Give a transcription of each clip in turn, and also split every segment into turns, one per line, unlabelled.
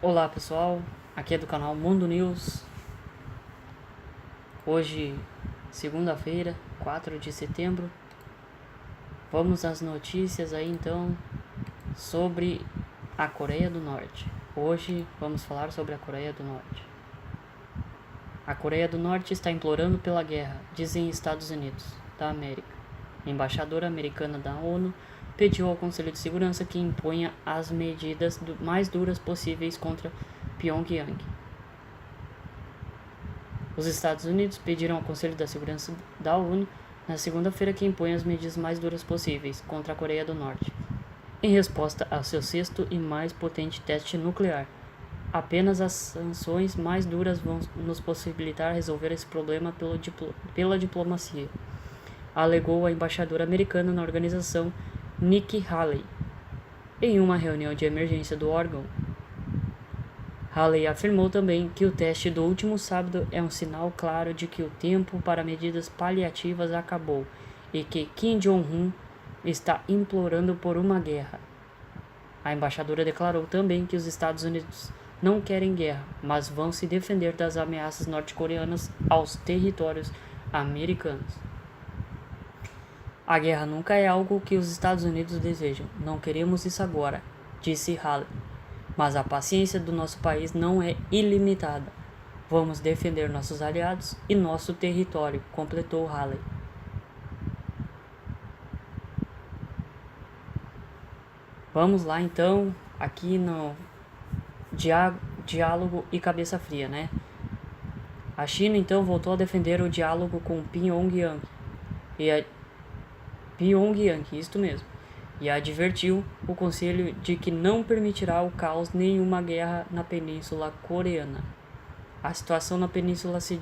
Olá pessoal, aqui é do canal Mundo News. Hoje, segunda-feira, 4 de setembro. Vamos às notícias aí então sobre a Coreia do Norte. Hoje vamos falar sobre a Coreia do Norte. A Coreia do Norte está implorando pela guerra, dizem Estados Unidos da América. A embaixadora americana da ONU pediu ao Conselho de Segurança que imponha as medidas mais duras possíveis contra Pyongyang. Os Estados Unidos pediram ao Conselho de Segurança da ONU na segunda-feira que imponha as medidas mais duras possíveis contra a Coreia do Norte, em resposta ao seu sexto e mais potente teste nuclear. Apenas as sanções mais duras vão nos possibilitar resolver esse problema pela diplomacia, alegou a embaixadora americana na organização Nikki Haley, em uma reunião de emergência do órgão. Haley afirmou também que o teste do último sábado é um sinal claro de que o tempo para medidas paliativas acabou e que Kim Jong-un está implorando por uma guerra. A embaixadora declarou também que os Estados Unidos não querem guerra, mas vão se defender das ameaças norte-coreanas aos territórios americanos. A guerra nunca é algo que os Estados Unidos desejam. Não queremos isso agora, disse Haley. Mas a paciência do nosso país não é ilimitada. Vamos defender nossos aliados e nosso território, completou Haley. Vamos lá então, aqui no diálogo e cabeça fria, né? A China então voltou a defender o diálogo com Pyongyang. Pyongyang, isto mesmo. E advertiu o Conselho de que não permitirá o caos nem uma guerra na Península Coreana. A situação na Península se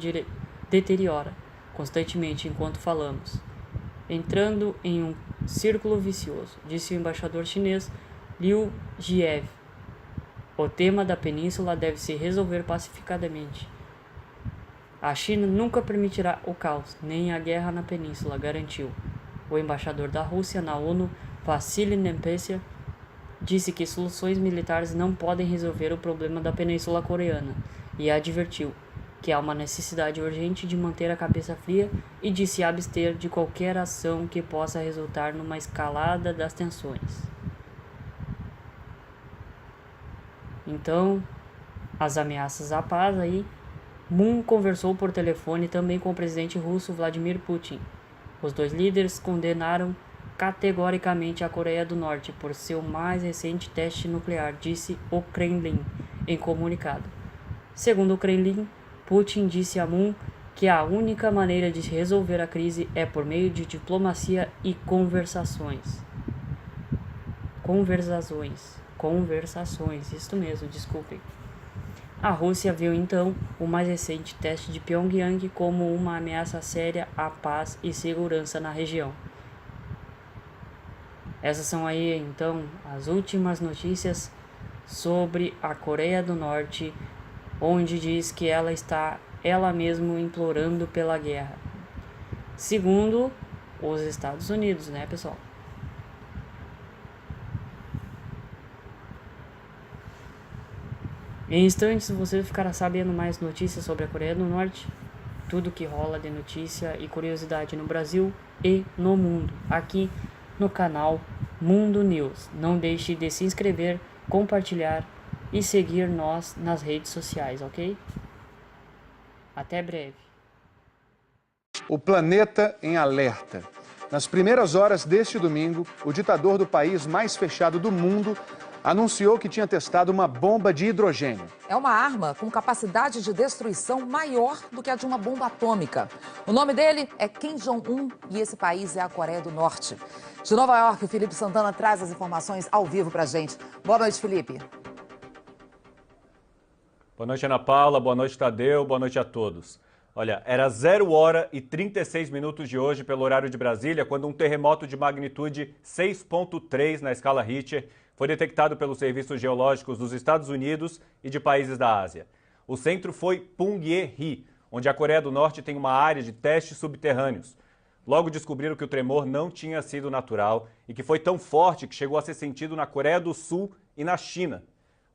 deteriora constantemente enquanto falamos, entrando em um círculo vicioso, disse o embaixador chinês Liu Jiev. O tema da Península deve se resolver pacificadamente. A China nunca permitirá o caos, nem a guerra na Península, garantiu. O embaixador da Rússia na ONU, Vassily Nemtsov, disse que soluções militares não podem resolver o problema da Península Coreana e advertiu que há uma necessidade urgente de manter a cabeça fria e de se abster de qualquer ação que possa resultar numa escalada das tensões. Então, as ameaças à paz aí, Moon conversou por telefone também com o presidente russo Vladimir Putin. Os dois líderes condenaram categoricamente a Coreia do Norte por seu mais recente teste nuclear, disse o Kremlin em comunicado. Segundo o Kremlin, Putin disse a Moon que a única maneira de resolver a crise é por meio de diplomacia e conversações, isto mesmo, desculpem. A Rússia viu então o mais recente teste de Pyongyang como uma ameaça séria à paz e segurança na região. Essas são aí então as últimas notícias sobre a Coreia do Norte, onde diz que ela está mesma implorando pela guerra, segundo os Estados Unidos, né, pessoal? Em instantes você ficará sabendo mais notícias sobre a Coreia do Norte, tudo que rola de notícia e curiosidade no Brasil e no mundo, aqui no canal Mundo News. Não deixe de se inscrever, compartilhar e seguir nós nas redes sociais, ok? Até breve.
O planeta em alerta. Nas primeiras horas deste domingo, o ditador do país mais fechado do mundo anunciou que tinha testado uma bomba de hidrogênio.
É uma arma com capacidade de destruição maior do que a de uma bomba atômica. O nome dele é Kim Jong-un e esse país é a Coreia do Norte. De Nova York, o Felipe Santana traz as informações ao vivo pra gente. Boa noite, Felipe.
Boa noite, Ana Paula. Boa noite, Tadeu. Boa noite a todos. Olha, era 0h36 de hoje, pelo horário de Brasília, quando um terremoto de magnitude 6,3 na escala Richter foi detectado pelos serviços geológicos dos Estados Unidos e de países da Ásia. O centro foi Punggye-ri, onde a Coreia do Norte tem uma área de testes subterrâneos. Logo descobriram que o tremor não tinha sido natural e que foi tão forte que chegou a ser sentido na Coreia do Sul e na China.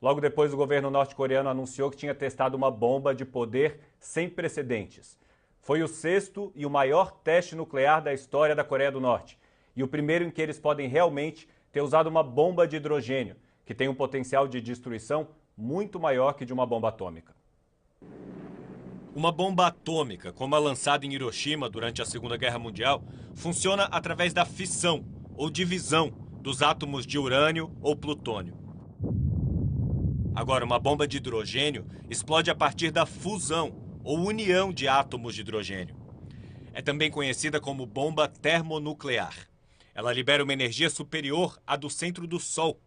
Logo depois, o governo norte-coreano anunciou que tinha testado uma bomba de poder sem precedentes. Foi o 6º e o maior teste nuclear da história da Coreia do Norte. E o primeiro em que eles podem realmente ter usado uma bomba de hidrogênio, que tem um potencial de destruição muito maior que de uma bomba atômica. Uma bomba atômica, como a lançada em Hiroshima durante a Segunda Guerra Mundial, funciona através da fissão ou divisão dos átomos de urânio ou plutônio. Agora, uma bomba de hidrogênio explode a partir da fusão ou união de átomos de hidrogênio. É também conhecida como bomba termonuclear. Ela libera uma energia superior à do centro do Sol.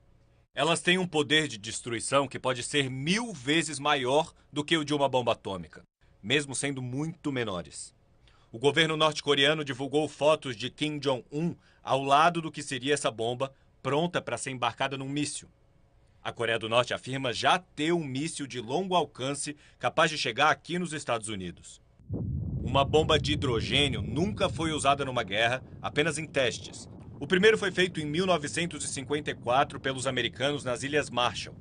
Elas têm um poder de destruição que pode ser 1000 vezes maior do que o de uma bomba atômica, mesmo sendo muito menores. O governo norte-coreano divulgou fotos de Kim Jong-un ao lado do que seria essa bomba, pronta para ser embarcada num míssil. A Coreia do Norte afirma já ter um míssil de longo alcance capaz de chegar aqui nos Estados Unidos. Uma bomba de hidrogênio nunca foi usada numa guerra, apenas em testes. O primeiro foi feito em 1954 pelos americanos nas Ilhas Marshall.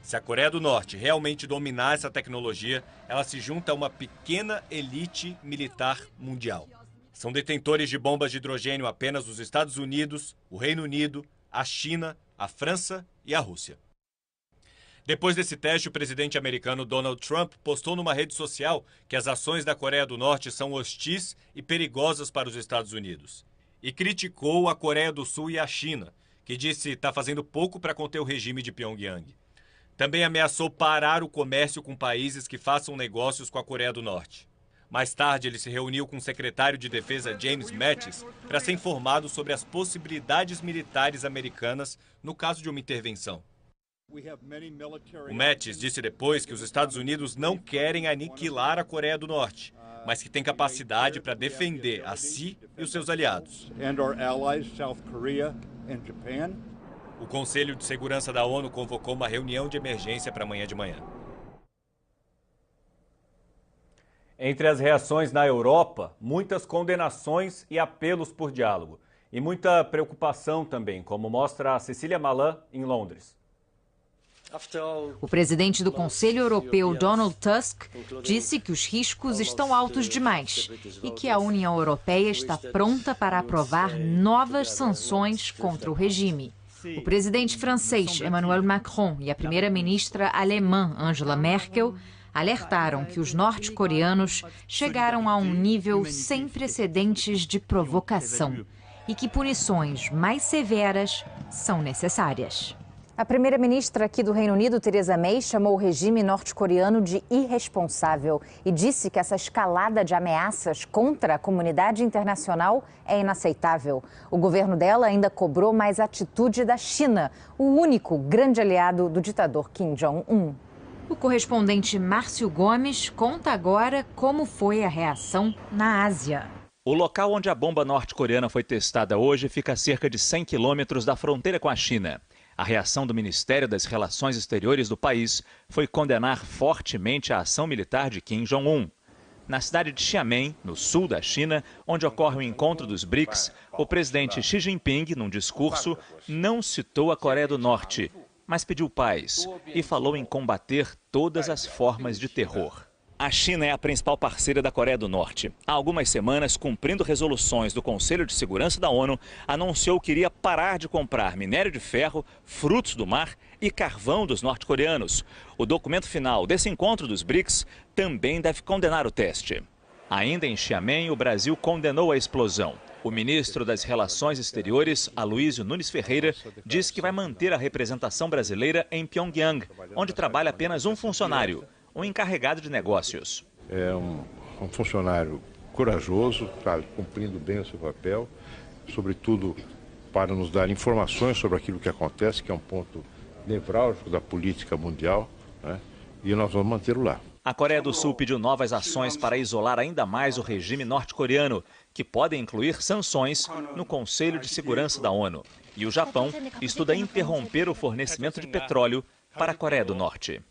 Se a Coreia do Norte realmente dominar essa tecnologia, ela se junta a uma pequena elite militar mundial. São detentores de bombas de hidrogênio apenas os Estados Unidos, o Reino Unido, a China, a França e a Rússia. Depois desse teste, o presidente americano Donald Trump postou numa rede social que as ações da Coreia do Norte são hostis e perigosas para os Estados Unidos. E criticou a Coreia do Sul e a China, que disse estar fazendo pouco para conter o regime de Pyongyang. Também ameaçou parar o comércio com países que façam negócios com a Coreia do Norte. Mais tarde, ele se reuniu com o secretário de Defesa James Mattis para ser informado sobre as possibilidades militares americanas no caso de uma intervenção. O Mattis disse depois que os Estados Unidos não querem aniquilar a Coreia do Norte, mas que tem capacidade para defender a si e os seus aliados. O Conselho de Segurança da ONU convocou uma reunião de emergência para amanhã de manhã. Entre as reações na Europa, muitas condenações e apelos por diálogo. E muita preocupação também, como mostra a Cecília Malan em Londres.
O presidente do Conselho Europeu, Donald Tusk, disse que os riscos estão altos demais e que a União Europeia está pronta para aprovar novas sanções contra o regime. O presidente francês, Emmanuel Macron, e a primeira-ministra alemã, Angela Merkel, alertaram que os norte-coreanos chegaram a um nível sem precedentes de provocação e que punições mais severas são necessárias.
A primeira-ministra aqui do Reino Unido, Theresa May, chamou o regime norte-coreano de irresponsável e disse que essa escalada de ameaças contra a comunidade internacional é inaceitável. O governo dela ainda cobrou mais atitude da China, o único grande aliado do ditador Kim Jong-un.
O correspondente Márcio Gomes conta agora como foi a reação na Ásia.
O local onde a bomba norte-coreana foi testada hoje fica a cerca de 100 quilômetros da fronteira com a China. A reação do Ministério das Relações Exteriores do país foi condenar fortemente a ação militar de Kim Jong-un. Na cidade de Xiamen, no sul da China, onde ocorre o encontro dos BRICS, o presidente Xi Jinping, num discurso, não citou a Coreia do Norte, mas pediu paz e falou em combater todas as formas de terror. A China é a principal parceira da Coreia do Norte. Há algumas semanas, cumprindo resoluções do Conselho de Segurança da ONU, anunciou que iria parar de comprar minério de ferro, frutos do mar e carvão dos norte-coreanos. O documento final desse encontro dos BRICS também deve condenar o teste. Ainda em Xiamen, o Brasil condenou a explosão. O ministro das Relações Exteriores, Aloysio Nunes Ferreira, disse que vai manter a representação brasileira em Pyongyang, onde trabalha apenas um funcionário, um encarregado de negócios.
É um funcionário corajoso, está cumprindo bem o seu papel, sobretudo para nos dar informações sobre aquilo que acontece, que é um ponto nevrálgico da política mundial, né? E nós vamos mantê-lo lá.
A Coreia do Sul pediu novas ações para isolar ainda mais o regime norte-coreano, que podem incluir sanções no Conselho de Segurança da ONU. E o Japão estuda interromper o fornecimento de petróleo para a Coreia do Norte.